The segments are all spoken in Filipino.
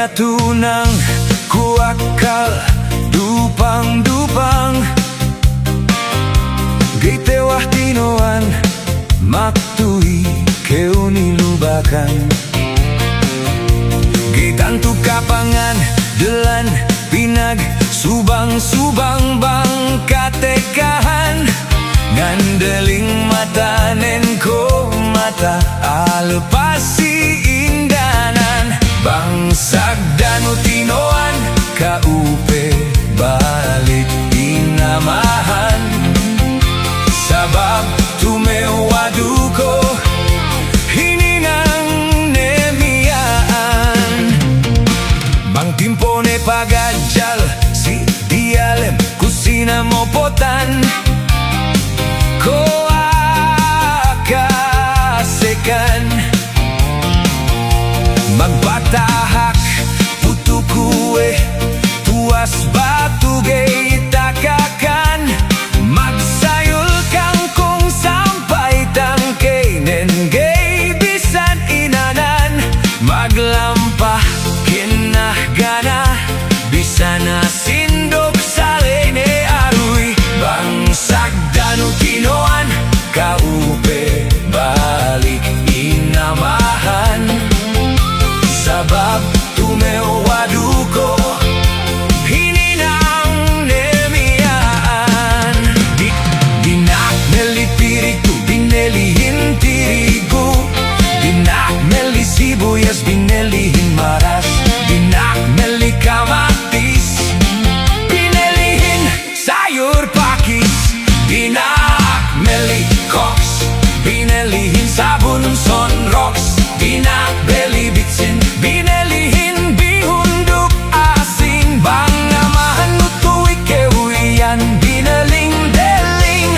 nya tunang kuakal dupang-dupang Gitewah tinoan maktui keuni lubakan Gitantu kapangan delan pinag subang-subang bang katekahan Ngandeling mata nenko mata alepasi indanan Bangsak danu tinoan kaupe balik inamahan Sabab tumewaduko hininang nemiaan Bang timpone pagajal si dialem kusina mopotan Ko akasekan Magbatahak putu kue tuas batu gay takakan Magsayul kangkung sampai tangkay nen gay bisan inanan Maglampah kinah gana bisana sindok salene arui Bangsak danu tinoan kaupe balik inamahan Sabab tumewaduko hininang nemiaan Dinak melipiriku binelihin tirigu Dinak meli sibuyas binelihin maras Dinak meli kamatis binelihin sayur pakis Dinak meli koks binelihin sabun sunrocks Dinak beli bitsin binelihin bihunduk asin Bang namahan nutui kewian bineling deling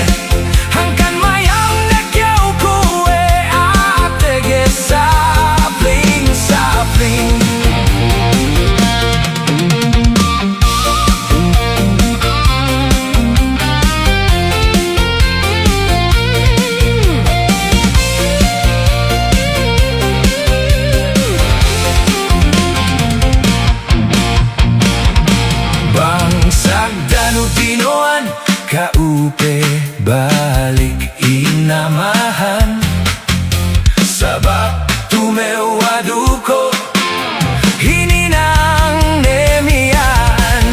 Hangkan mayang nekyaw kue atege sapling sapling Tinoan kaupe balik inamahan Sabab tumewaduko hininang nemiaan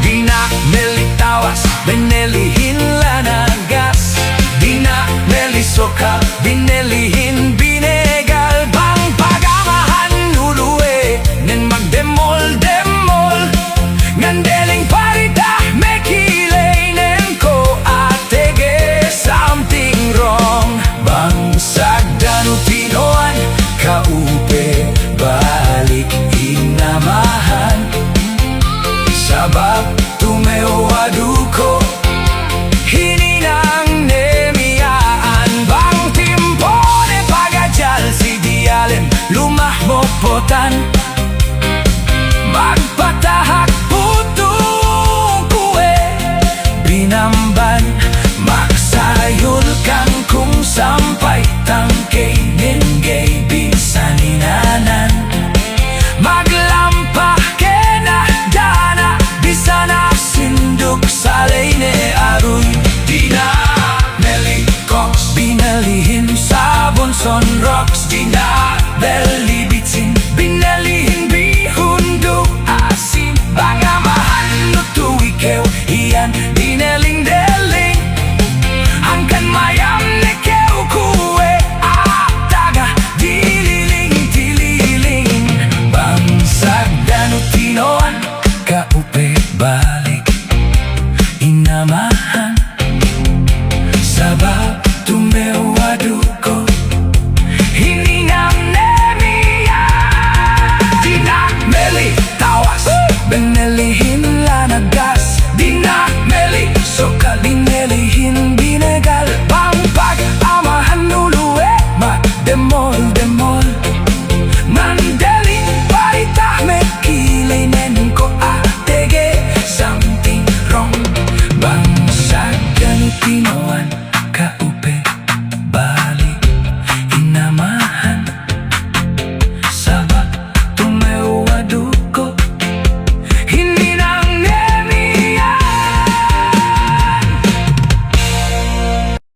Dinak melitawas benelihin lanagas Dinak melisokal binelihin binegal Bang pagamahan nuluwe nen magdemol-demol Ngandeling parita kaupe balik inamahan Sabab tumewaduko hininang nemiaan Bang timpone pagajal si dialem lumah mopotan Magpatahak